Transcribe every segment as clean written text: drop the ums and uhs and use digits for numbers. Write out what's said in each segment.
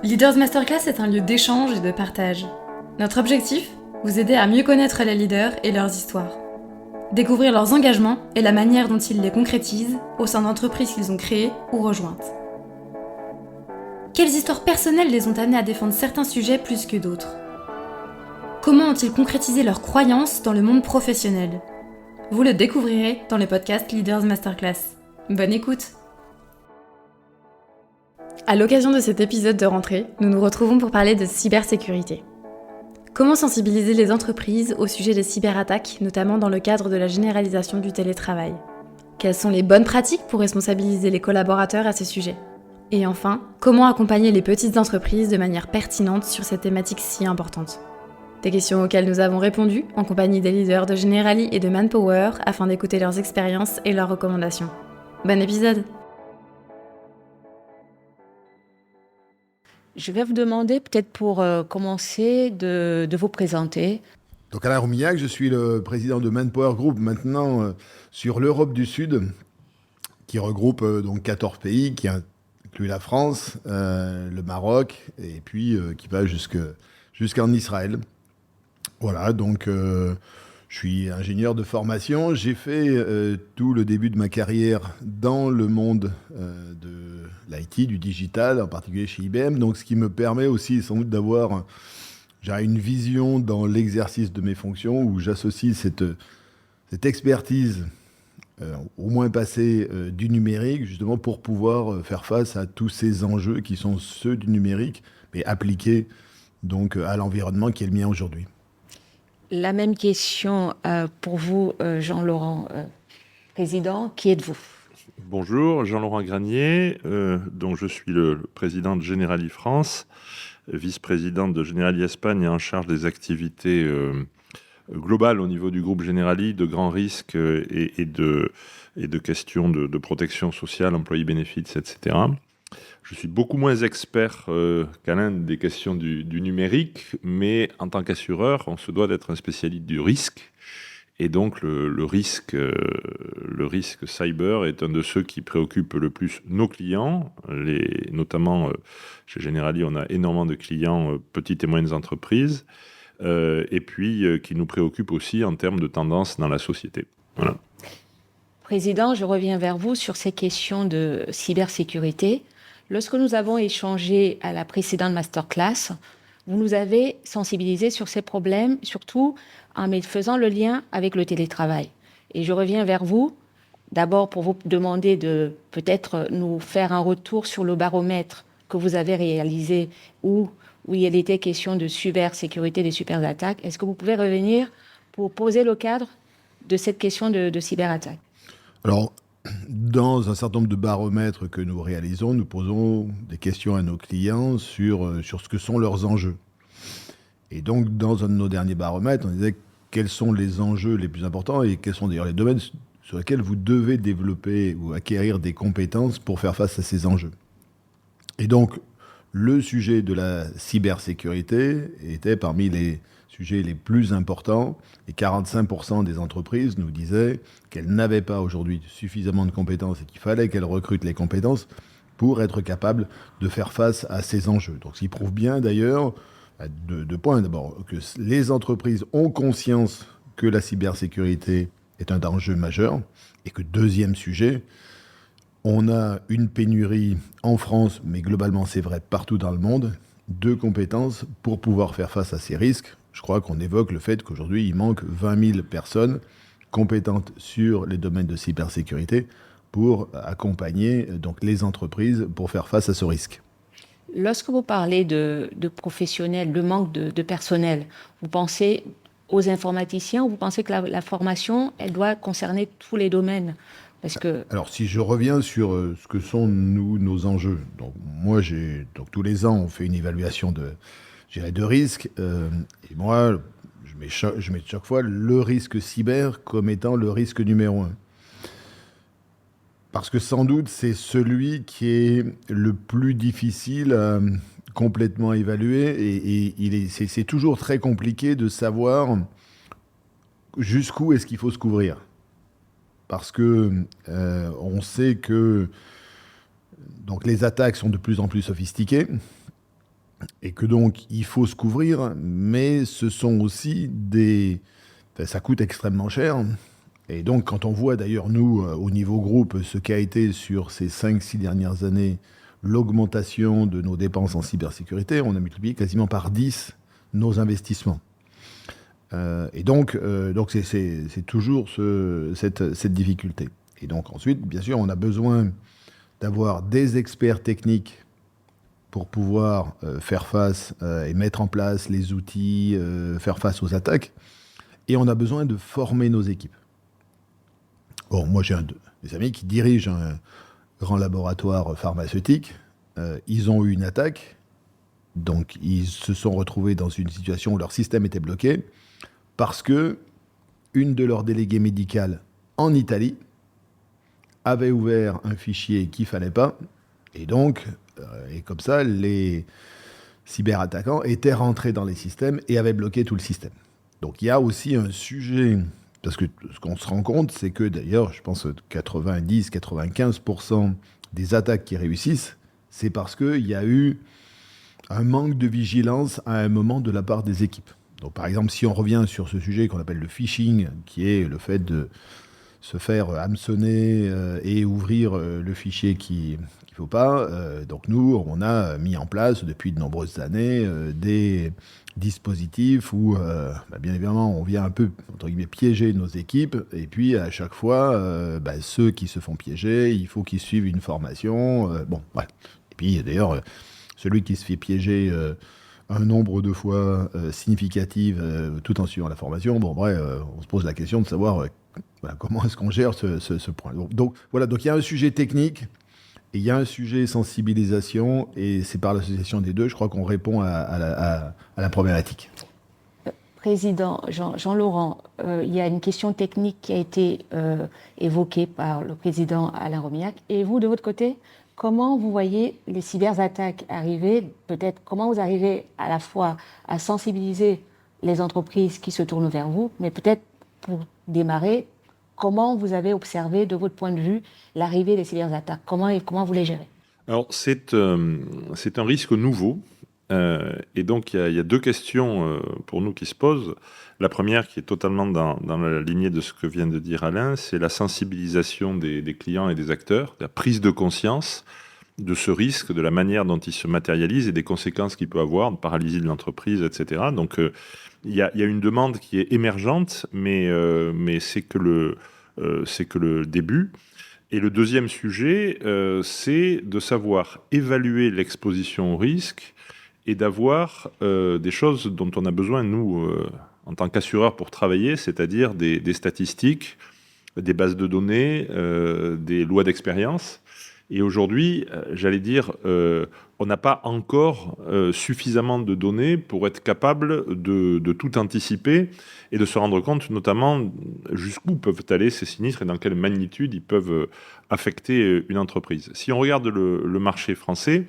Leaders Masterclass est un lieu d'échange et de partage. Notre objectif ? Vous aider à mieux connaître les leaders et leurs histoires. Découvrir leurs engagements et la manière dont ils les concrétisent au sein d'entreprises qu'ils ont créées ou rejointes. Quelles histoires personnelles les ont amenés à défendre certains sujets plus que d'autres ? Comment ont-ils concrétisé leurs croyances dans le monde professionnel ? Vous le découvrirez dans le podcast Leaders Masterclass. Bonne écoute ! À l'occasion de cet épisode de rentrée, nous nous retrouvons pour parler de cybersécurité. Comment sensibiliser les entreprises au sujet des cyberattaques, notamment dans le cadre de la généralisation du télétravail ? Quelles sont les bonnes pratiques pour responsabiliser les collaborateurs à ces sujets ? Et enfin, comment accompagner les petites entreprises de manière pertinente sur cette thématique si importante ? Des questions auxquelles nous avons répondu en compagnie des leaders de Generali et de Manpower afin d'écouter leurs expériences et leurs recommandations. Bon épisode ! Je vais vous demander, peut-être pour commencer, de vous présenter. Donc Alain Roumillac, je suis le président de Manpower Group, maintenant sur l'Europe du Sud, qui regroupe donc 14 pays, qui inclut la France, le Maroc, et puis qui va jusqu'en Israël. Voilà, donc je suis ingénieur de formation. J'ai fait tout le début de ma carrière dans le monde de l'IT, du digital, en particulier chez IBM. Donc, ce qui me permet aussi sans doute d'avoir une vision dans l'exercice de mes fonctions où j'associe cette expertise au moins passée du numérique, justement pour pouvoir faire face à tous ces enjeux qui sont ceux du numérique, mais appliqués donc à l'environnement qui est le mien aujourd'hui. La même question pour vous, Jean-Laurent, président. Qui êtes-vous ? Bonjour, Jean-Laurent Granier, dont je suis le président de Generali France, vice-président de Generali Espagne et en charge des activités globales au niveau du groupe Generali, de grands risques et de questions de protection sociale, employés bénéfices, etc. Je suis beaucoup moins expert qu'Alain des questions du numérique, mais en tant qu'assureur, on se doit d'être un spécialiste du risque. Et donc, le risque cyber est un de ceux qui préoccupent le plus nos clients. Notamment, chez Generali, on a énormément de clients, petites et moyennes entreprises, et puis qui nous préoccupent aussi en termes de tendance dans la société. Voilà. Président, je reviens vers vous sur ces questions de cybersécurité. Lorsque nous avons échangé à la précédente masterclass, vous nous avez sensibilisés sur ces problèmes, surtout en faisant le lien avec le télétravail. Et je reviens vers vous, d'abord pour vous demander de peut-être nous faire un retour sur le baromètre que vous avez réalisé, où il était question de cybersécurité, des cyberattaques. Est-ce que vous pouvez revenir pour poser le cadre de cette question de cyberattaque ? Alors, dans un certain nombre de baromètres que nous réalisons, nous posons des questions à nos clients sur ce que sont leurs enjeux. Et donc, dans un de nos derniers baromètres, on disait quels sont les enjeux les plus importants et quels sont d'ailleurs les domaines sur lesquels vous devez développer ou acquérir des compétences pour faire face à ces enjeux. Et donc, le sujet de la cybersécurité était parmi les sujets les plus importants. Et 45% des entreprises nous disaient qu'elles n'avaient pas aujourd'hui suffisamment de compétences et qu'il fallait qu'elles recrutent les compétences pour être capables de faire face à ces enjeux. Donc, ce qui prouve bien d'ailleurs deux points. D'abord, que les entreprises ont conscience que la cybersécurité est un enjeu majeur et que, deuxième sujet, on a une pénurie en France, mais globalement c'est vrai partout dans le monde, de compétences pour pouvoir faire face à ces risques. Je crois qu'on évoque le fait qu'aujourd'hui, il manque 20 000 personnes compétentes sur les domaines de cybersécurité pour accompagner donc, les entreprises pour faire face à ce risque. Lorsque vous parlez de professionnels, de manque de personnel, vous pensez aux informaticiens ou vous pensez que la formation, elle doit concerner tous les domaines ? Parce que... Alors, si je reviens sur ce que sont nos enjeux, donc moi, tous les ans, on fait une évaluation de risque. Et moi, je mets chaque fois le risque cyber comme étant le risque numéro 1. Parce que sans doute, c'est celui qui est le plus difficile à complètement évaluer. Et c'est toujours très compliqué de savoir jusqu'où est-ce qu'il faut se couvrir. Parce que on sait que donc, les attaques sont de plus en plus sophistiquées. et que donc il faut se couvrir, mais ce sont aussi ça coûte extrêmement cher. Et donc quand on voit d'ailleurs nous, au niveau groupe, ce qu'a été sur ces 5-6 dernières années l'augmentation de nos dépenses en cybersécurité, on a multiplié quasiment par 10 nos investissements. Et donc c'est toujours cette difficulté. Et donc ensuite, bien sûr, on a besoin d'avoir des experts techniques pour pouvoir faire face et mettre en place les outils, faire face aux attaques. Et on a besoin de former nos équipes. Bon, moi j'ai des amis qui dirigent un grand laboratoire pharmaceutique. Ils ont eu une attaque, donc ils se sont retrouvés dans une situation où leur système était bloqué parce que une de leurs déléguées médicales en Italie avait ouvert un fichier qu'il ne fallait pas, et donc, et comme ça, les cyberattaquants étaient rentrés dans les systèmes et avaient bloqué tout le système. Donc il y a aussi un sujet, parce que ce qu'on se rend compte, c'est que d'ailleurs, je pense 90-95% des attaques qui réussissent, c'est parce qu'il y a eu un manque de vigilance à un moment de la part des équipes. Donc par exemple, si on revient sur ce sujet qu'on appelle le phishing, qui est le fait de se faire hameçonner et ouvrir le fichier qu'il ne faut pas, donc nous, on a mis en place depuis de nombreuses années des dispositifs où, bien évidemment, on vient un peu, entre guillemets, piéger nos équipes, et puis à chaque fois, ceux qui se font piéger, il faut qu'ils suivent une formation. Et puis d'ailleurs, celui qui se fait piéger un nombre de fois significatif tout en suivant la formation, on se pose la question de savoir comment est-ce qu'on gère ce point. Donc il y a un sujet technique et il y a un sujet sensibilisation, et c'est par l'association des deux, je crois qu'on répond à la problématique. Président Jean-Laurent, il y a une question technique qui a été évoquée par le président Alain Romillac, et vous, de votre côté, comment vous voyez les cyberattaques arriver? Peut-être comment vous arrivez à la fois à sensibiliser les entreprises qui se tournent vers vous, mais peut-être pour démarrer, comment vous avez observé, de votre point de vue, l'arrivée des cyberattaques? Comment vous les gérez? Alors, c'est un risque nouveau. Et donc, il y a deux questions pour nous qui se posent. La première, qui est totalement dans la lignée de ce que vient de dire Alain, c'est la sensibilisation des clients et des acteurs, la prise de conscience de ce risque, de la manière dont il se matérialise et des conséquences qu'il peut avoir, de paralysie de l'entreprise, etc. Donc, il y a une demande qui est émergente, mais c'est que le début. Et le deuxième sujet, c'est de savoir évaluer l'exposition au risque et d'avoir des choses dont on a besoin, nous, en tant qu'assureurs, pour travailler, c'est-à-dire des statistiques, des bases de données, des lois d'expérience. Et aujourd'hui, j'allais dire, on n'a pas encore suffisamment de données pour être capable de tout anticiper et de se rendre compte, notamment, jusqu'où peuvent aller ces sinistres et dans quelle magnitude ils peuvent affecter une entreprise. Si on regarde le marché français,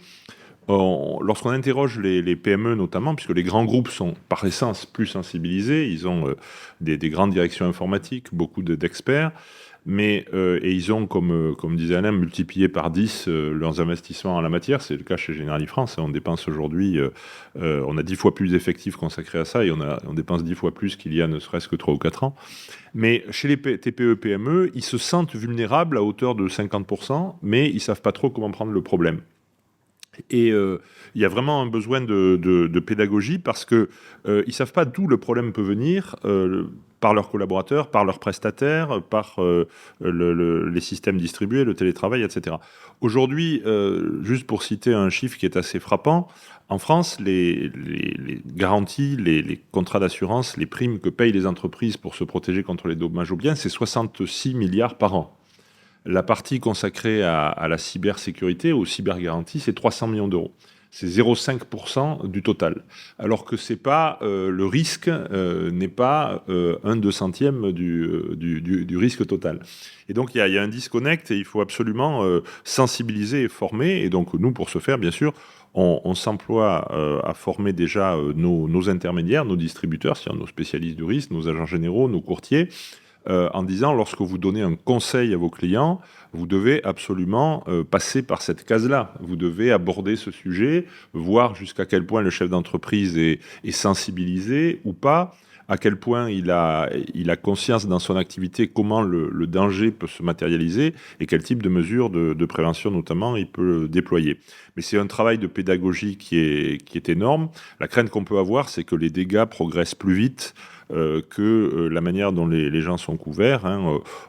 lorsqu'on interroge les PME notamment, puisque les grands groupes sont par essence plus sensibilisés, ils ont des grandes directions informatiques, beaucoup d'experts, et ils ont, comme disait Alain, multiplié par 10 leurs investissements en la matière. C'est le cas chez Generali France. On dépense aujourd'hui, on a 10 fois plus d'effectifs consacrés à ça, et on dépense 10 fois plus qu'il y a ne serait-ce que 3 ou 4 ans. Mais chez les TPE-PME, ils se sentent vulnérables à hauteur de 50%, mais ils ne savent pas trop comment prendre le problème. Et il y a vraiment un besoin de pédagogie parce qu'ils ne savent pas d'où le problème peut venir par leurs collaborateurs, par leurs prestataires, par les systèmes distribués, le télétravail, etc. Aujourd'hui, juste pour citer un chiffre qui est assez frappant, en France, les garanties, les contrats d'assurance, les primes que payent les entreprises pour se protéger contre les dommages aux biens, c'est 66 milliards par an. La partie consacrée à la cybersécurité, aux cybergaranties, c'est 300 millions d'euros. C'est 0,5% du total. Alors que c'est pas, le risque n'est pas 1/200 du risque total. Et donc, il y a un disconnect et il faut absolument sensibiliser et former. Et donc, nous, pour ce faire, bien sûr, on s'emploie à former déjà nos intermédiaires, nos distributeurs, c'est-à-dire nos spécialistes du risque, nos agents généraux, nos courtiers, en disant, lorsque vous donnez un conseil à vos clients, vous devez absolument passer par cette case-là. Vous devez aborder ce sujet, voir jusqu'à quel point le chef d'entreprise est sensibilisé ou pas, à quel point il a conscience dans son activité comment le danger peut se matérialiser et quel type de mesures de prévention notamment il peut déployer. Mais c'est un travail de pédagogie qui est énorme. La crainte qu'on peut avoir, c'est que les dégâts progressent plus vite que la manière dont les gens sont couverts.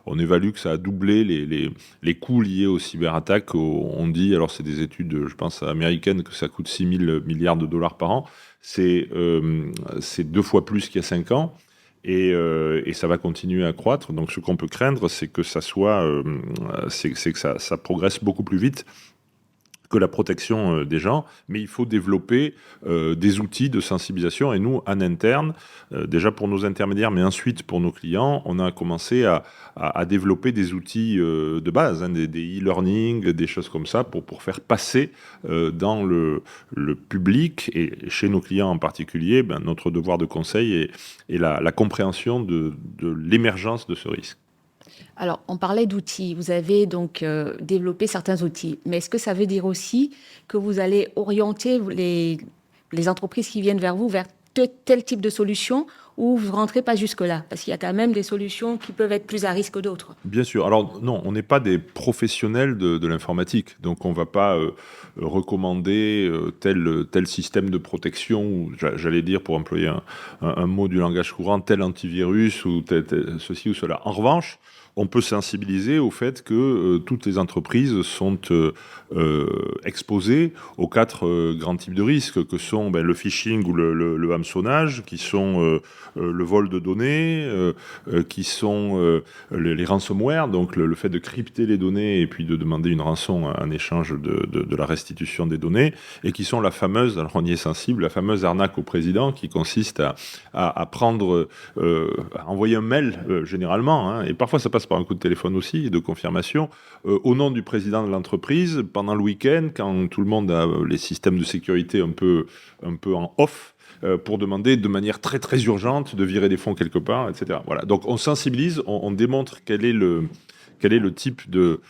On évalue que ça a doublé les coûts liés aux cyberattaques. On dit, alors c'est des études, je pense, américaines, que ça coûte 6 000 milliards de dollars par an. C'est 2 fois plus qu'il y a 5 ans. Et ça va continuer à croître. Donc ce qu'on peut craindre, c'est que ça progresse beaucoup plus vite que la protection des gens, mais il faut développer des outils de sensibilisation. Et nous, en interne, déjà pour nos intermédiaires, mais ensuite pour nos clients, on a commencé à développer des outils de base, des e-learning, des choses comme ça, pour faire passer dans le public, et chez nos clients en particulier, notre devoir de conseil et la compréhension de l'émergence de ce risque. Alors, on parlait d'outils. Vous avez donc développé certains outils. Mais est-ce que ça veut dire aussi que vous allez orienter les entreprises qui viennent vers vous vers tel type de solution, ou vous ne rentrez pas jusque-là? Parce qu'il y a quand même des solutions qui peuvent être plus à risque que d'autres. Bien sûr. Alors non, on n'est pas des professionnels de l'informatique. Donc on ne va pas recommander tel système de protection, ou j'allais dire, pour employer un mot du langage courant, tel antivirus ou ceci ou cela. En revanche, on peut sensibiliser au fait que toutes les entreprises sont exposées aux 4 grands types de risques, que sont le phishing ou le hameçonnage, qui sont le vol de données, qui sont les ransomware, donc le fait de crypter les données et puis de demander une rançon en échange de la restitution des données, et qui sont la fameuse, alors on y est sensible, la fameuse arnaque au président, qui consiste à prendre, à envoyer un mail généralement, et parfois ça passe par un coup de téléphone aussi, de confirmation, au nom du président de l'entreprise, pendant le week-end, quand tout le monde a les systèmes de sécurité un peu en off, pour demander de manière très très urgente de virer des fonds quelque part, etc. Voilà. Donc on sensibilise, on démontre quel est le type de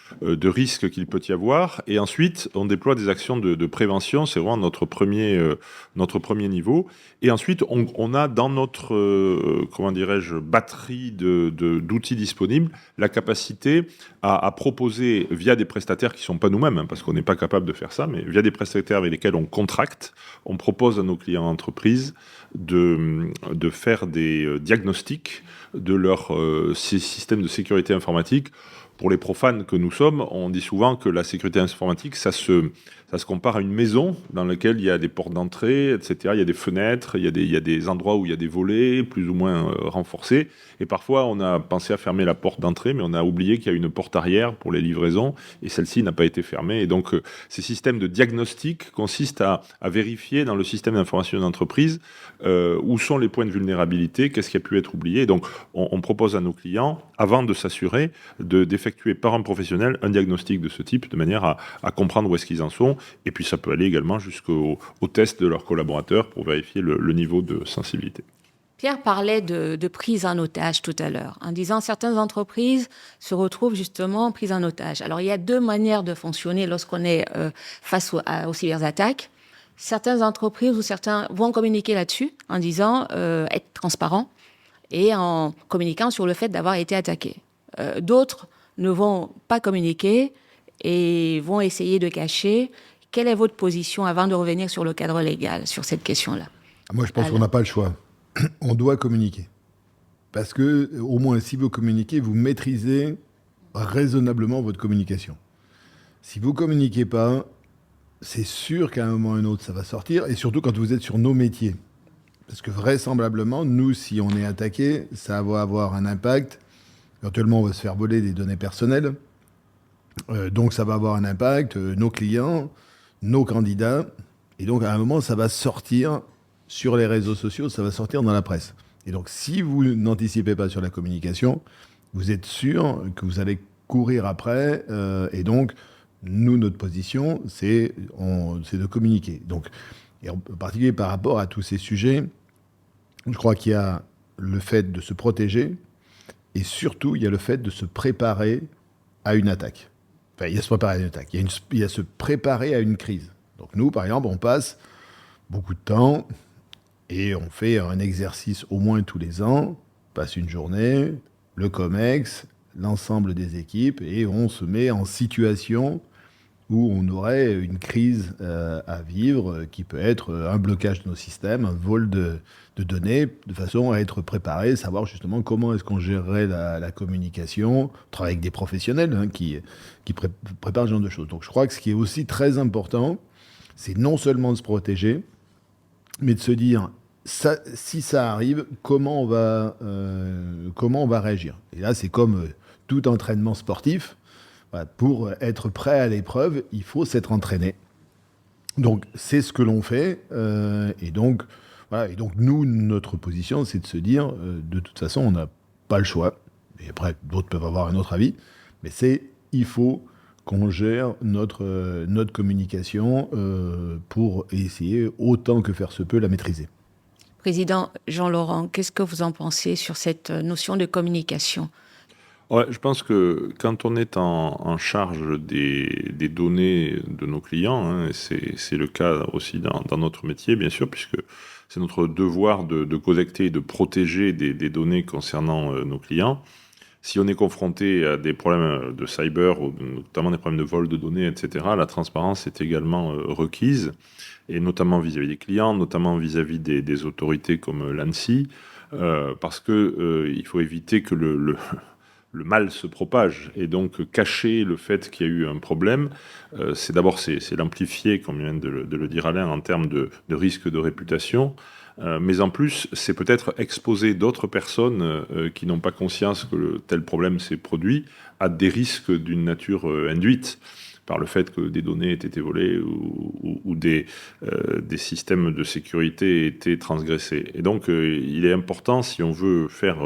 risque qu'il peut y avoir, et ensuite on déploie des actions de prévention. C'est vraiment notre premier niveau. Et ensuite on a dans notre batterie d'outils disponibles la capacité à proposer via des prestataires qui ne sont pas nous-mêmes, parce qu'on n'est pas capable de faire ça, mais via des prestataires avec lesquels on contracte, on propose à nos clients entreprises de faire des diagnostics de leur système de sécurité informatique. Pour les profanes que nous sommes, on dit souvent que la sécurité informatique, ça se compare à une maison dans laquelle il y a des portes d'entrée, etc. Il y a des fenêtres, il y a des endroits où il y a des volets plus ou moins renforcés. Et parfois, on a pensé à fermer la porte d'entrée, mais on a oublié qu'il y a une porte arrière pour les livraisons, et celle-ci n'a pas été fermée. Et donc, ces systèmes de diagnostic consistent à vérifier dans le système d'information d'entreprise où sont les points de vulnérabilité, qu'est-ce qui a pu être oublié. Et donc, on propose à nos clients, avant de s'assurer, d'effectuer par un professionnel un diagnostic de ce type, de manière à comprendre où est-ce qu'ils en sont. Et puis ça peut aller également jusqu'au test de leurs collaborateurs pour vérifier le niveau de sensibilité. Pierre parlait de prise en otage tout à l'heure, en disant certaines entreprises se retrouvent justement prises en otage. Alors il y a 2 manières de fonctionner lorsqu'on est face aux cyberattaques. Certaines entreprises ou certains vont communiquer là-dessus en disant être transparent et en communiquant sur le fait d'avoir été attaqué. D'autres ne vont pas communiquer et vont essayer de cacher. Quelle est votre position avant de revenir sur le cadre légal, sur cette question-là? Moi, je pense qu'on n'a pas le choix. On doit communiquer. Parce que, au moins, si vous communiquez, vous maîtrisez raisonnablement votre communication. Si vous ne communiquez pas, c'est sûr qu'à un moment ou à un autre, ça va sortir. Et surtout quand vous êtes sur nos métiers. Parce que vraisemblablement, nous, si on est attaqué, ça va avoir un impact. Éventuellement, on va se faire voler des données personnelles. Donc, ça va avoir un impact. Nos clients, nos candidats. Et donc, à un moment, ça va sortir sur les réseaux sociaux, ça va sortir dans la presse. Et donc, si vous n'anticipez pas sur la communication, vous êtes sûr que vous allez courir après. Et donc, nous, notre position, c'est de communiquer. Donc, et en particulier par rapport à tous ces sujets, je crois qu'il y a le fait de se protéger Et surtout, il y a le fait de se préparer à une attaque. Enfin, il y a se préparer à une attaque. Il y a se préparer à une crise. Donc nous, par exemple, on passe beaucoup de temps et on fait un exercice au moins tous les ans. On passe une journée, le COMEX, l'ensemble des équipes, et on se met en situation où on aurait une crise à vivre, qui peut être un blocage de nos systèmes, un vol de données, de façon à être préparé, savoir justement comment est-ce qu'on gérerait la communication. On travaille avec des professionnels qui préparent ce genre de choses. Donc je crois que ce qui est aussi très important, c'est non seulement de se protéger, mais de se dire, si ça arrive, comment on va réagir. Et là, c'est comme tout entraînement sportif. Voilà, pour être prêt à l'épreuve, il faut s'être entraîné. Donc, c'est ce que l'on fait. Et donc, nous, notre position, c'est de se dire, de toute façon, on n'a pas le choix. Et après, d'autres peuvent avoir un autre avis. Mais il faut qu'on gère notre communication pour essayer, autant que faire se peut, la maîtriser. Président Jean-Laurent, qu'est-ce que vous en pensez sur cette notion de communication ? Ouais, je pense que quand on est en charge des données de nos clients, hein, et c'est le cas aussi dans notre métier, bien sûr, puisque c'est notre devoir de collecter et de protéger des données concernant nos clients. Si on est confronté à des problèmes de cyber, ou notamment des problèmes de vol de données, etc., la transparence est également requise, et notamment vis-à-vis des clients, notamment vis-à-vis des autorités comme l'ANSSI, parce qu'il faut éviter que le mal se propage, et donc cacher le fait qu'il y a eu un problème, c'est l'amplifier, comme vient de le dire Alain, en termes de risque de réputation, mais en plus, c'est peut-être exposer d'autres personnes qui n'ont pas conscience que tel problème s'est produit à des risques d'une nature induite par le fait que des données aient été volées ou des systèmes de sécurité aient été transgressés. Et donc, il est important, si on veut faire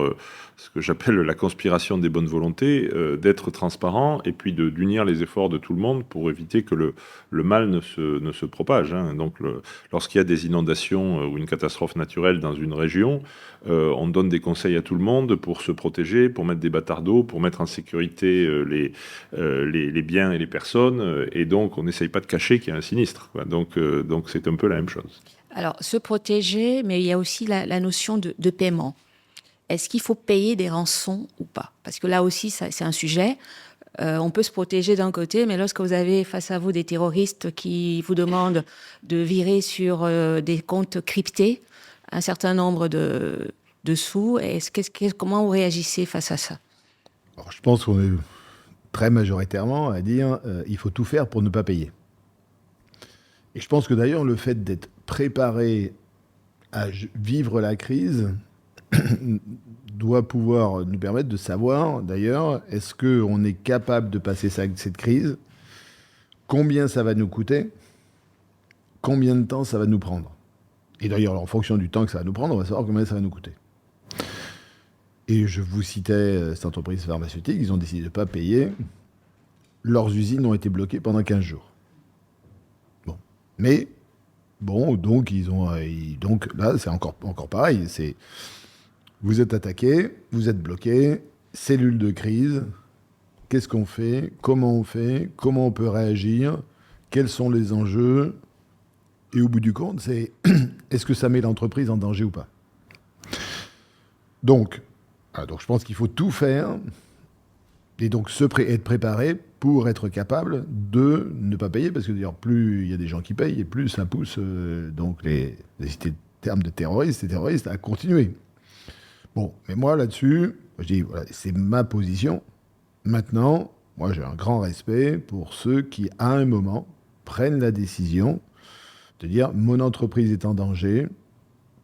ce que j'appelle la conspiration des bonnes volontés, d'être transparent et puis d'unir les efforts de tout le monde pour éviter que le mal ne se propage. Hein. Donc, lorsqu'il y a des inondations ou une catastrophe naturelle dans une région, on donne des conseils à tout le monde pour se protéger, pour mettre des bâtards d'eau, pour mettre en sécurité les biens et les personnes, et donc on n'essaye pas de cacher qu'il y a un sinistre, quoi. Donc c'est un peu la même chose. Alors, se protéger, mais il y a aussi la notion de paiement. Est-ce qu'il faut payer des rançons ou pas ? Parce que là aussi, c'est un sujet. On peut se protéger d'un côté, mais lorsque vous avez face à vous des terroristes qui vous demandent de virer sur des comptes cryptés un certain nombre de sous, comment vous réagissez face à ça ? Alors, je pense qu'on est très majoritairement à dire il faut tout faire pour ne pas payer. Et je pense que d'ailleurs, le fait d'être préparé à vivre la crise doit pouvoir nous permettre de savoir, d'ailleurs, est-ce qu'on est capable de passer cette crise, combien ça va nous coûter, combien de temps ça va nous prendre. Et d'ailleurs, en fonction du temps que ça va nous prendre, on va savoir combien ça va nous coûter. Et je vous citais cette entreprise pharmaceutique, ils ont décidé de ne pas payer. Leurs usines ont été bloquées pendant 15 jours. Bon. Mais, bon, donc là, c'est encore pareil. Vous êtes attaqué, vous êtes bloqué, cellule de crise. Qu'est-ce qu'on fait ? Comment on fait ? Comment on peut réagir ? Quels sont les enjeux ? Et au bout du compte, c'est est-ce que ça met l'entreprise en danger ou pas ? Donc je pense qu'il faut tout faire et donc être préparé pour être capable de ne pas payer, parce que d'ailleurs, plus il y a des gens qui payent, et plus ça pousse donc les termes de terroristes à continuer. Bon, mais moi là-dessus, je dis, voilà, c'est ma position. Maintenant, moi j'ai un grand respect pour ceux qui, à un moment, prennent la décision de dire mon entreprise est en danger,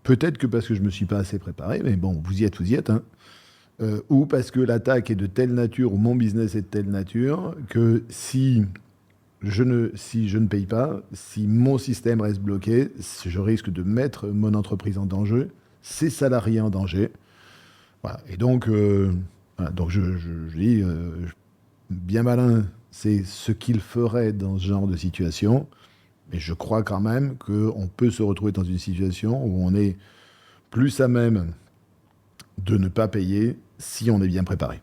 peut-être que parce que je ne me suis pas assez préparé, mais bon, vous y êtes, hein. Ou parce que l'attaque est de telle nature, ou mon business est de telle nature, que si je ne paye pas, si mon système reste bloqué, je risque de mettre mon entreprise en danger, ses salariés en danger. Voilà. Et donc, je dis, bien malin, c'est ce qu'il ferait dans ce genre de situation. Mais je crois quand même qu'on peut se retrouver dans une situation où on est plus à même de ne pas payer si on est bien préparé.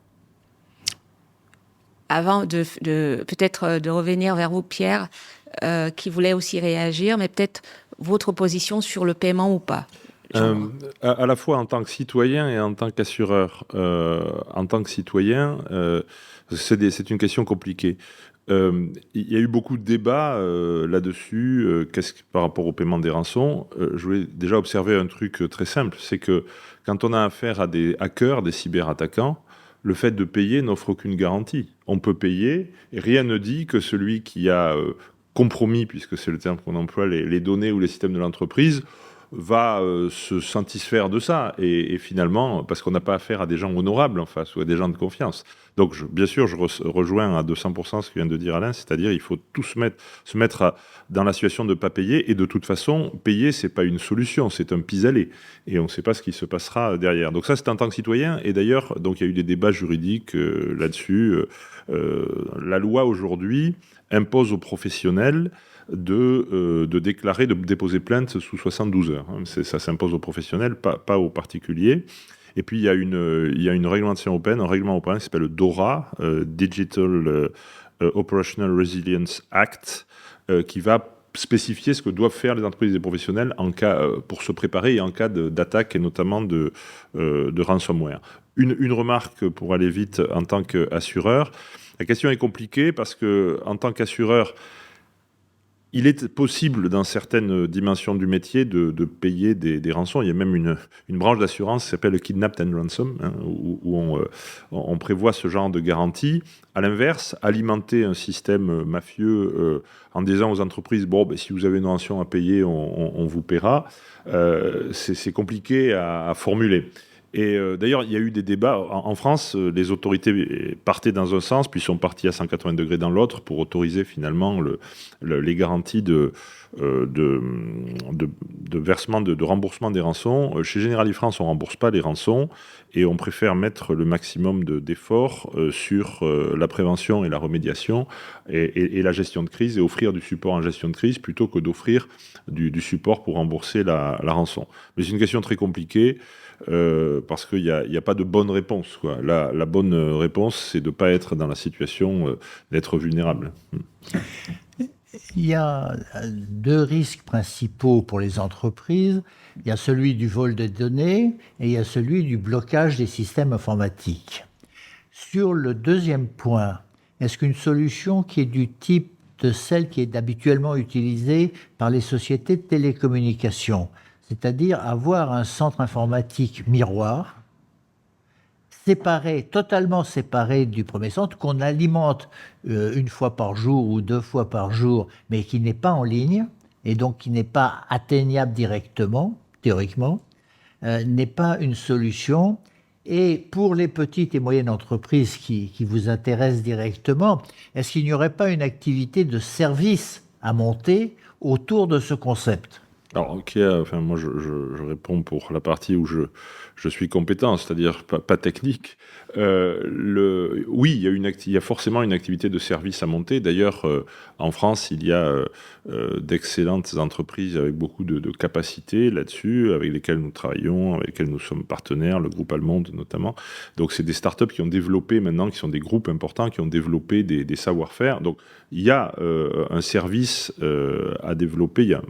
Avant peut-être de revenir vers vous, Pierre, qui voulait aussi réagir, mais peut-être votre position sur le paiement ou pas. À la fois en tant que citoyen et en tant qu'assureur. En tant que citoyen, c'est une question compliquée. Il y a eu beaucoup de débats là-dessus, par rapport au paiement des rançons. Je voulais déjà observer un truc très simple, c'est que quand on a affaire à des hackers, des cyberattaquants, le fait de payer n'offre aucune garantie. On peut payer, et rien ne dit que celui qui a compromis, puisque c'est le terme qu'on emploie, les données ou les systèmes de l'entreprise, va se satisfaire de ça. Et finalement, parce qu'on n'a pas affaire à des gens honorables en face, ou à des gens de confiance. Donc, bien sûr, je rejoins à 200% ce que vient de dire Alain, c'est-à-dire il faut tous se mettre dans la situation de ne pas payer. Et de toute façon, payer, c'est pas une solution, c'est un pis-aller. Et on ne sait pas ce qui se passera derrière. Donc ça, c'est en tant que citoyen. Et d'ailleurs, donc, il y a eu des débats juridiques là-dessus. La loi, aujourd'hui, impose aux professionnels de déclarer, de déposer plainte sous 72 heures. Ça s'impose aux professionnels, pas aux particuliers. Et puis, il y a une réglementation européenne, un règlement européen qui s'appelle le DORA, Digital Operational Resilience Act, qui va spécifier ce que doivent faire les entreprises et les professionnels pour se préparer et en cas d'attaque, et notamment de ransomware. Une remarque pour aller vite en tant qu'assureur. La question est compliquée parce qu'en tant qu'assureur, il est possible, dans certaines dimensions du métier, de payer des rançons. Il y a même une branche d'assurance qui s'appelle le Kidnapped and Ransom, où on prévoit ce genre de garantie. À l'inverse, alimenter un système mafieux en disant aux entreprises, si vous avez une rançon à payer, on vous paiera, c'est compliqué à formuler. Et d'ailleurs, il y a eu des débats. En France, les autorités partaient dans un sens, puis sont parties à 180 degrés dans l'autre pour autoriser finalement les garanties de versement, de remboursement des rançons. Chez Generali France, on ne rembourse pas les rançons et on préfère mettre le maximum d'efforts sur la prévention et la remédiation et la gestion de crise, et offrir du support en gestion de crise plutôt que d'offrir du support pour rembourser la rançon. Mais c'est une question très compliquée. Parce qu'il n'y a pas de bonne réponse, quoi. La bonne réponse, c'est de ne pas être dans la situation d'être vulnérable. Il y a deux risques principaux pour les entreprises. Il y a celui du vol des données et il y a celui du blocage des systèmes informatiques. Sur le deuxième point, est-ce qu'une solution qui est du type de celle qui est habituellement utilisée par les sociétés de télécommunications, c'est-à-dire avoir un centre informatique miroir, totalement séparé du premier centre, qu'on alimente une fois par jour ou 2 fois par jour, mais qui n'est pas en ligne, et donc qui n'est pas atteignable directement, théoriquement, n'est pas une solution. Et pour les petites et moyennes entreprises qui vous intéressent directement, est-ce qu'il n'y aurait pas une activité de service à monter autour de ce concept ? Alors, moi, je réponds pour la partie où je suis compétent, c'est-à-dire pas technique. Oui, il y a forcément une activité de service à monter. D'ailleurs, en France, il y a d'excellentes entreprises avec beaucoup de capacités là-dessus, avec lesquelles nous travaillons, avec lesquelles nous sommes partenaires, le groupe Allemande notamment. Donc, c'est des startups qui ont développé maintenant, qui sont des groupes importants, qui ont développé des savoir-faire. Donc, il y a un service à développer, il y a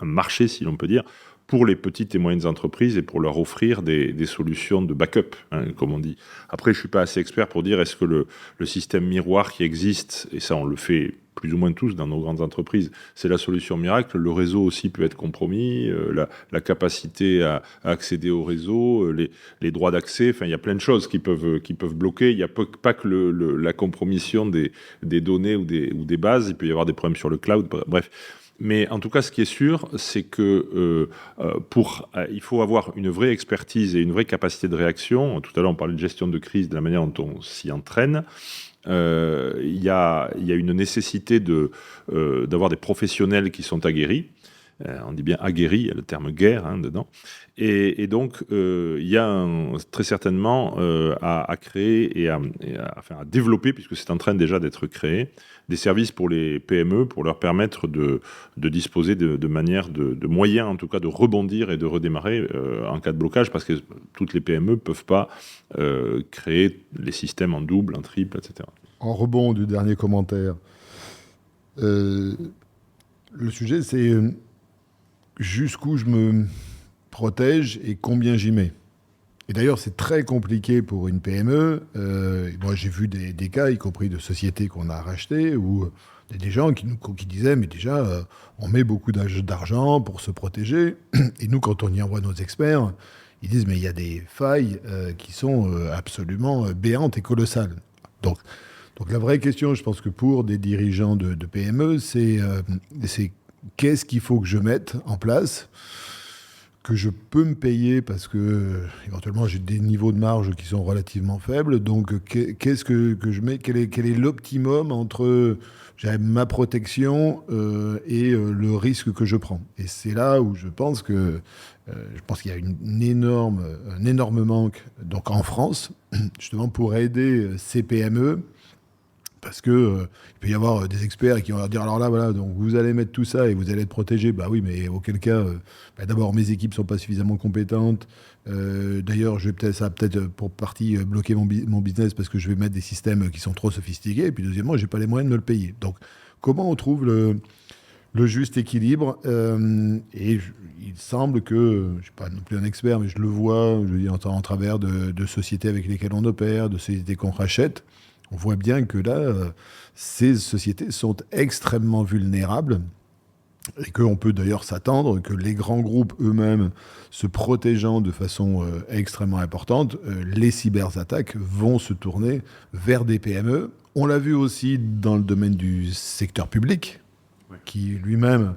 un marché, si l'on peut dire, pour les petites et moyennes entreprises et pour leur offrir des solutions de backup, comme on dit. Après, je ne suis pas assez expert pour dire est-ce que le système miroir qui existe, et ça on le fait plus ou moins tous dans nos grandes entreprises, c'est la solution miracle. Le réseau aussi peut être compromis, la capacité à accéder au réseau, les droits d'accès, il y a plein de choses qui peuvent bloquer. Il n'y a pas que la compromission des données ou des bases, il peut y avoir des problèmes sur le cloud, bref. Mais en tout cas, ce qui est sûr, c'est que il faut avoir une vraie expertise et une vraie capacité de réaction. Tout à l'heure, on parlait de gestion de crise, de la manière dont on s'y entraîne. Il y a une nécessité d'avoir des professionnels qui sont aguerris. On dit bien aguerris, il y a le terme guerre dedans. Et donc, il y a très certainement à créer et à développer, puisque c'est en train déjà d'être créé, des services pour les PME, pour leur permettre de disposer de manière, de moyens en tout cas, de rebondir et de redémarrer en cas de blocage, parce que toutes les PME ne peuvent pas créer les systèmes en double, en triple, etc. En rebond du dernier commentaire, le sujet c'est jusqu'où je me protège et combien j'y mets. Et d'ailleurs, c'est très compliqué pour une PME. Moi, j'ai vu des cas, y compris de sociétés qu'on a rachetées, où des gens qui disaient, mais déjà, on met beaucoup d'argent pour se protéger. Et nous, quand on y envoie nos experts, ils disent, mais il y a des failles qui sont absolument béantes et colossales. Donc la vraie question, je pense que pour des dirigeants de PME, c'est qu'est-ce qu'il faut que je mette en place, que je peux me payer parce que éventuellement j'ai des niveaux de marge qui sont relativement faibles. Donc qu'est-ce que je mets, quel est l'optimum entre ma protection et le risque que je prends. Et c'est là où je pense qu'il y a un énorme manque donc en France, justement pour aider ces PME. Parce que il peut y avoir des experts qui vont leur dire alors là voilà, donc vous allez mettre tout ça et vous allez être protégé. Bah oui, mais auquel cas d'abord mes équipes sont pas suffisamment compétentes. D'ailleurs ça va peut-être pour partie bloquer mon business parce que je vais mettre des systèmes qui sont trop sophistiqués. Et puis deuxièmement, j'ai pas les moyens de me le payer. Donc comment on trouve le juste équilibre et il semble que je suis pas non plus un expert, mais je le vois, je dis en travers de sociétés avec lesquelles on opère, de sociétés qu'on rachète. On voit bien que là, ces sociétés sont extrêmement vulnérables et qu'on peut d'ailleurs s'attendre que les grands groupes eux-mêmes se protégeant de façon extrêmement importante, les cyberattaques vont se tourner vers des PME. On l'a vu aussi dans le domaine du secteur public, qui lui-même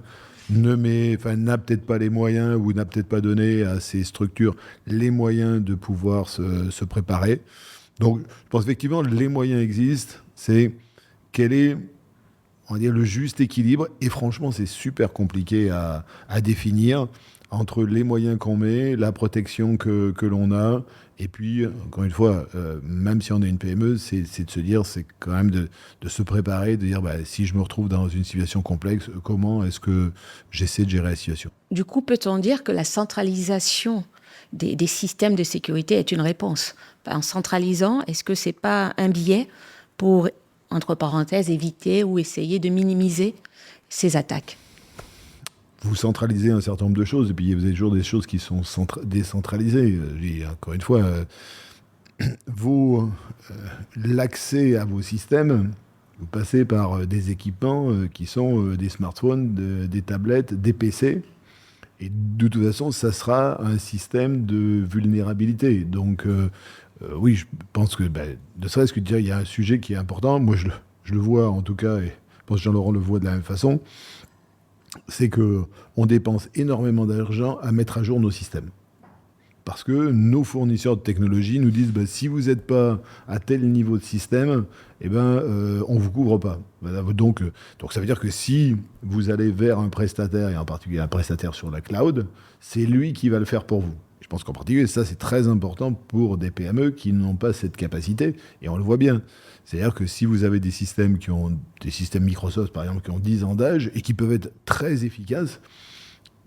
n'a peut-être pas les moyens ou n'a peut-être pas donné à ces structures les moyens de pouvoir se préparer. Donc, je pense effectivement que les moyens existent. C'est quel est, on va dire, le juste équilibre. Et franchement, c'est super compliqué à définir entre les moyens qu'on met, la protection que l'on a. Et puis, encore une fois, même si on est une PME, c'est de se dire, c'est quand même de se préparer, de dire, si je me retrouve dans une situation complexe, comment est-ce que j'essaie de gérer la situation ? Du coup, peut-on dire que la centralisation des systèmes de sécurité est une réponse? En centralisant, est-ce que ce n'est pas un biais pour, entre parenthèses, éviter ou essayer de minimiser ces attaques? Vous centralisez un certain nombre de choses, et puis vous avez toujours des choses qui sont décentralisées. Encore une fois, l'accès à vos systèmes, vous passez par des équipements qui sont des smartphones, des tablettes, des PC. Et de toute façon, ça sera un système de vulnérabilité. Donc, oui, je pense que, ne serait-ce que de dire, il y a un sujet qui est important. Moi, je le vois en tout cas, et je pense que Jean-Laurent le voit de la même façon, c'est qu'on dépense énormément d'argent à mettre à jour nos systèmes. Parce que nos fournisseurs de technologie nous disent si vous n'êtes pas à tel niveau de système, on ne vous couvre pas. Donc ça veut dire que si vous allez vers un prestataire, et en particulier un prestataire sur la cloud, c'est lui qui va le faire pour vous. Je pense qu'en particulier, ça c'est très important pour des PME qui n'ont pas cette capacité, et on le voit bien. C'est-à-dire que si vous avez des systèmes Microsoft par exemple qui ont 10 ans d'âge et qui peuvent être très efficaces,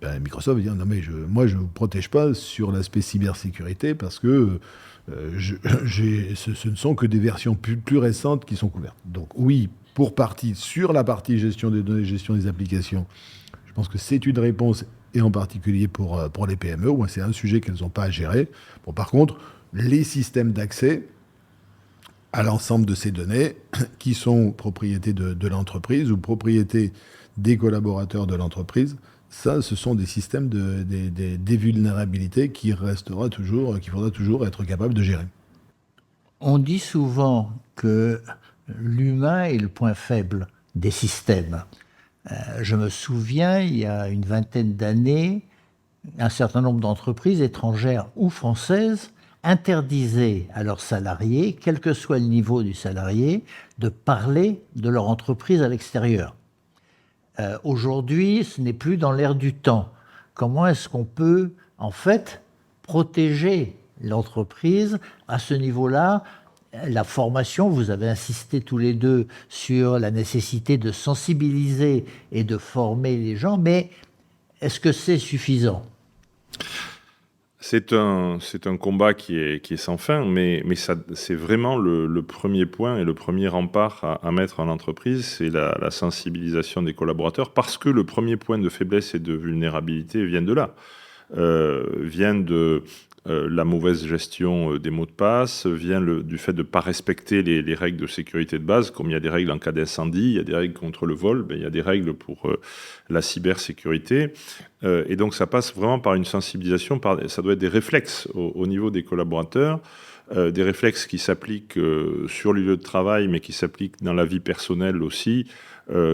Microsoft va dire non mais moi je ne vous protège pas sur l'aspect cybersécurité parce que ce ne sont que des versions plus récentes qui sont couvertes. Donc oui, sur la partie gestion des données, gestion des applications, je pense que c'est une réponse, et en particulier pour les PME, où c'est un sujet qu'elles n'ont pas à gérer. Bon, par contre, les systèmes d'accès à l'ensemble de ces données qui sont propriété de l'entreprise ou propriété des collaborateurs de l'entreprise, ça, ce sont des systèmes des vulnérabilités qu'il faudra toujours être capable de gérer. On dit souvent que l'humain est le point faible des systèmes. Je me souviens, il y a une vingtaine d'années, un certain nombre d'entreprises étrangères ou françaises interdisaient à leurs salariés, quel que soit le niveau du salarié, de parler de leur entreprise à l'extérieur. Aujourd'hui, ce n'est plus dans l'air du temps. Comment est-ce qu'on peut, en fait, protéger l'entreprise à ce niveau-là? La formation, vous avez insisté tous les deux sur la nécessité de sensibiliser et de former les gens, mais est-ce que c'est suffisant? C'est un combat qui est sans fin, mais c'est vraiment le premier point et le premier rempart à mettre en entreprise, c'est la sensibilisation des collaborateurs, parce que le premier point de faiblesse et de vulnérabilité vient de là, vient de la mauvaise gestion des mots de passe, vient du fait de ne pas respecter les règles de sécurité de base, comme il y a des règles en cas d'incendie, il y a des règles contre le vol, il y a des règles pour la cybersécurité. Et donc ça passe vraiment par une sensibilisation, ça doit être des réflexes au niveau des collaborateurs, des réflexes qui s'appliquent sur le lieu de travail, mais qui s'appliquent dans la vie personnelle aussi,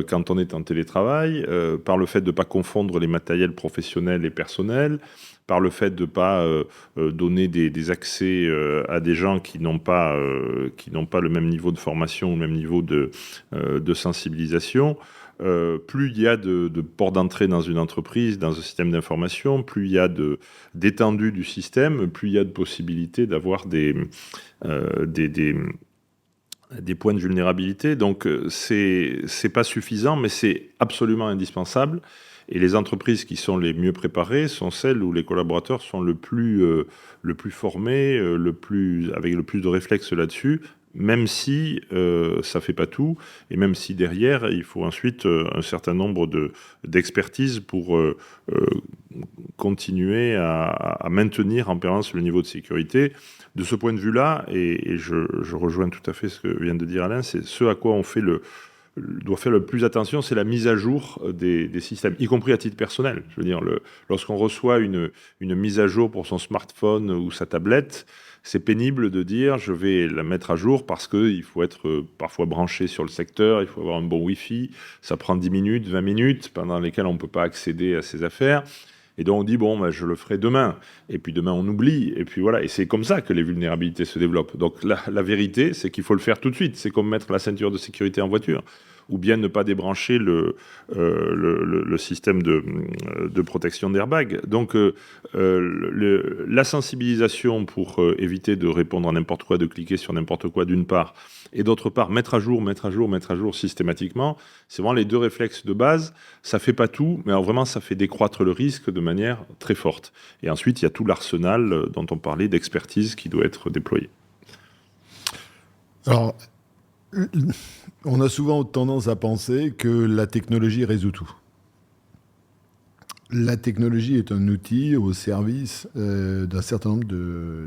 quand on est en télétravail, par le fait de ne pas confondre les matériels professionnels et personnels, par le fait de ne pas donner des accès à des gens qui n'ont pas le même niveau de formation, le même niveau de sensibilisation. Plus il y a de ports d'entrée dans une entreprise, dans un système d'information, plus il y a d'étendue du système, plus il y a de possibilités d'avoir des points de vulnérabilité. Donc, c'est pas suffisant, mais c'est absolument indispensable. Et les entreprises qui sont les mieux préparées sont celles où les collaborateurs sont le plus formés, avec le plus de réflexes là-dessus, même si ça fait pas tout, et même si derrière, il faut ensuite un certain nombre d'expertises pour continuer à maintenir en permanence le niveau de sécurité. De ce point de vue-là, et je rejoins tout à fait ce que vient de dire Alain, c'est ce à quoi on doit faire le plus attention, c'est la mise à jour des systèmes, y compris à titre personnel. Je veux dire, lorsqu'on reçoit une mise à jour pour son smartphone ou sa tablette, c'est pénible de dire je vais la mettre à jour parce qu'il faut être parfois branché sur le secteur, il faut avoir un bon Wi-Fi, ça prend 10 minutes, 20 minutes, pendant lesquelles on ne peut pas accéder à ses affaires. Et donc on dit, je le ferai demain. Et puis demain, on oublie. Et puis voilà. Et c'est comme ça que les vulnérabilités se développent. Donc la vérité, c'est qu'il faut le faire tout de suite. C'est comme mettre la ceinture de sécurité en voiture. Ou bien ne pas débrancher le système de protection d'airbag. Donc la sensibilisation pour éviter de répondre à n'importe quoi, de cliquer sur n'importe quoi d'une part, et d'autre part mettre à jour systématiquement, c'est vraiment les deux réflexes de base. Ça fait pas tout, mais alors vraiment ça fait décroître le risque de manière très forte. Et ensuite il y a tout l'arsenal dont on parlait d'expertise qui doit être déployé. Alors, on a souvent tendance à penser que la technologie résout tout. La technologie est un outil au service d'un certain nombre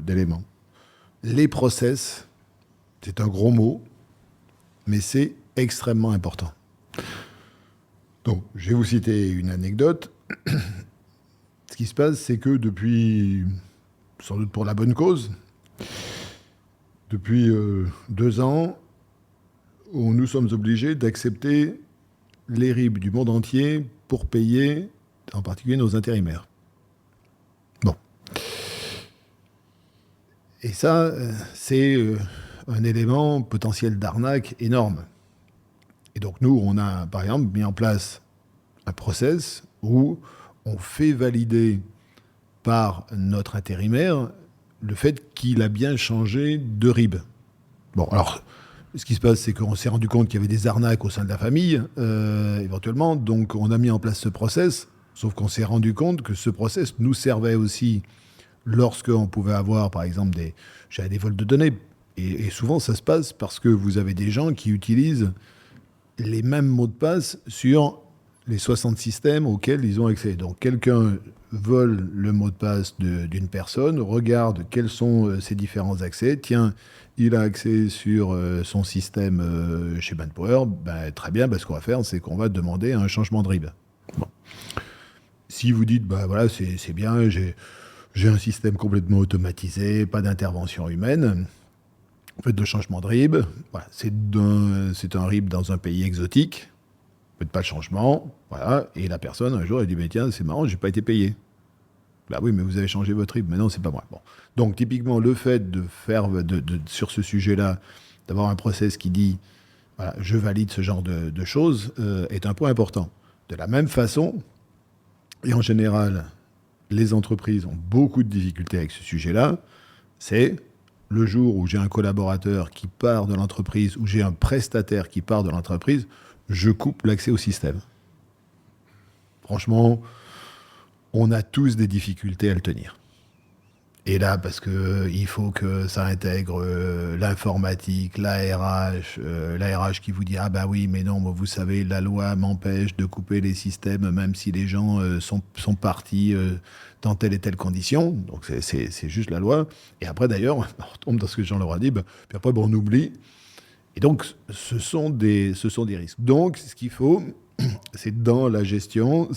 d'éléments. Les process, c'est un gros mot, mais c'est extrêmement important. Donc, je vais vous citer une anecdote. Ce qui se passe, c'est que depuis, sans doute pour la bonne cause, depuis 2 ans, où nous sommes obligés d'accepter les RIB du monde entier pour payer, en particulier, nos intérimaires. Bon. Et ça, c'est un élément potentiel d'arnaque énorme. Et donc, nous, on a, par exemple, mis en place un process où on fait valider par notre intérimaire le fait qu'il a bien changé de RIB. Bon, alors... Ce qui se passe, c'est qu'on s'est rendu compte qu'il y avait des arnaques au sein de la famille, éventuellement. Donc, on a mis en place ce process. Sauf qu'on s'est rendu compte que ce process nous servait aussi lorsqu'on pouvait avoir, par exemple, des vols de données. Et souvent, ça se passe parce que vous avez des gens qui utilisent les mêmes mots de passe sur les 60 systèmes auxquels ils ont accès. Donc, quelqu'un vole le mot de passe d'une personne, regarde quels sont ses différents accès. Tiens, il a accès sur son système chez Manpower. Très bien, ce qu'on va faire, c'est qu'on va demander un changement de RIB. Bon. Si vous dites, c'est bien, j'ai un système complètement automatisé, pas d'intervention humaine, faites le changement de RIB. Voilà, c'est un RIB dans un pays exotique. Faites pas le changement, voilà. Et la personne, un jour, elle dit, tiens, c'est marrant, j'ai pas été payé. Oui, mais vous avez changé votre RIB. Mais non, c'est pas moi. Bon. Donc, typiquement, le fait de faire, sur ce sujet-là, d'avoir un process qui dit, voilà, je valide ce genre de choses, est un point important. De la même façon, et en général, les entreprises ont beaucoup de difficultés avec ce sujet-là, c'est le jour où j'ai un collaborateur qui part de l'entreprise, ou j'ai un prestataire qui part de l'entreprise, je coupe l'accès au système. Franchement, on a tous des difficultés à le tenir. Et là, parce qu'il faut que ça intègre l'informatique, l'ARH qui vous dit « Ah ben oui, mais non, vous savez, la loi m'empêche de couper les systèmes même si les gens sont partis dans telle et telle condition. » Donc c'est juste la loi. Et après, d'ailleurs, on retombe dans ce que Jean-Laurent a dit, puis après, on oublie. Et donc, ce sont des risques. Donc, ce qu'il faut, c'est dans la gestion,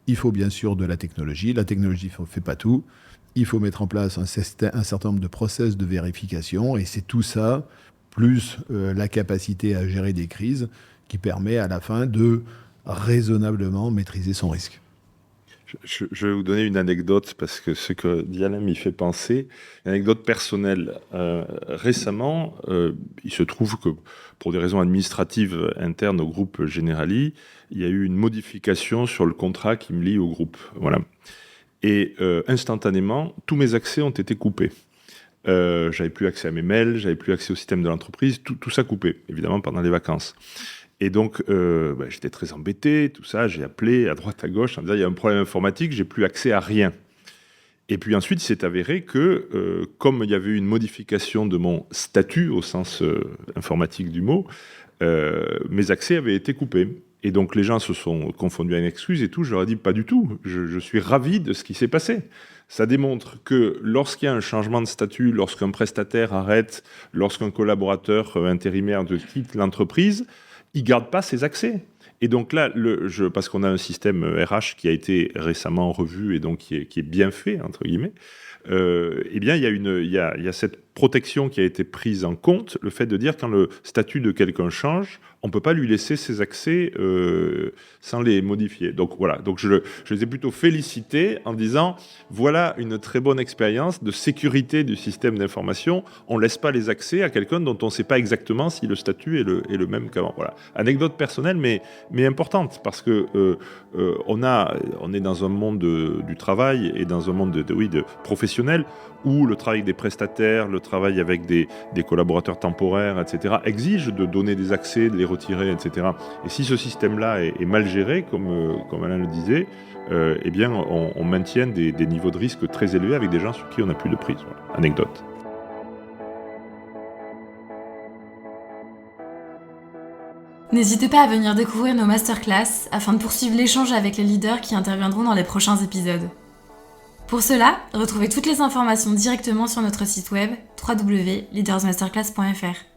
il faut bien sûr de la technologie. La technologie ne fait pas tout. Il faut mettre en place un certain nombre de process de vérification, et c'est tout ça, plus la capacité à gérer des crises, qui permet à la fin de raisonnablement maîtriser son risque. Je vais vous donner une anecdote, parce que ce que dit Alain m'y fait penser. Une anecdote personnelle. Récemment, il se trouve que pour des raisons administratives internes au groupe Generali, il y a eu une modification sur le contrat qui me lie au groupe. Voilà. Et instantanément, tous mes accès ont été coupés. J'avais plus accès à mes mails, j'avais plus accès au système de l'entreprise, tout ça coupé, évidemment, pendant les vacances. Et donc, j'étais très embêté, tout ça, j'ai appelé à droite, à gauche, en me disant, il y a un problème informatique, j'ai plus accès à rien. Et puis ensuite, il s'est avéré que, comme il y avait eu une modification de mon statut, au sens informatique du mot, mes accès avaient été coupés. Et donc les gens se sont confondus à une excuse et tout. Je leur ai dit pas du tout. Je suis ravi de ce qui s'est passé. Ça démontre que lorsqu'il y a un changement de statut, lorsqu'un prestataire arrête, lorsqu'un collaborateur intérimaire quitte l'entreprise, il garde pas ses accès. Et donc là, parce qu'on a un système RH qui a été récemment revu et donc qui est bien fait entre guillemets. Eh bien, il y a cette protection qui a été prise en compte, le fait de dire quand le statut de quelqu'un change, on ne peut pas lui laisser ses accès sans les modifier. Donc voilà, donc je les ai plutôt félicités en disant, voilà une très bonne expérience de sécurité du système d'information, on ne laisse pas les accès à quelqu'un dont on ne sait pas exactement si le statut est le même qu'avant. Voilà. Anecdote personnelle, mais importante, parce que on est dans un monde du travail et dans un monde de professionnel où le travail des prestataires, le travail avec des collaborateurs temporaires, etc., exige de donner des accès, de les retirer, etc. Et si ce système-là est mal géré, comme Alain le disait, eh bien, on maintient des niveaux de risque très élevés avec des gens sur qui on n'a plus de prise. Voilà. Anecdote. N'hésitez pas à venir découvrir nos masterclass afin de poursuivre l'échange avec les leaders qui interviendront dans les prochains épisodes. Pour cela, retrouvez toutes les informations directement sur notre site web www.leadersmasterclass.fr.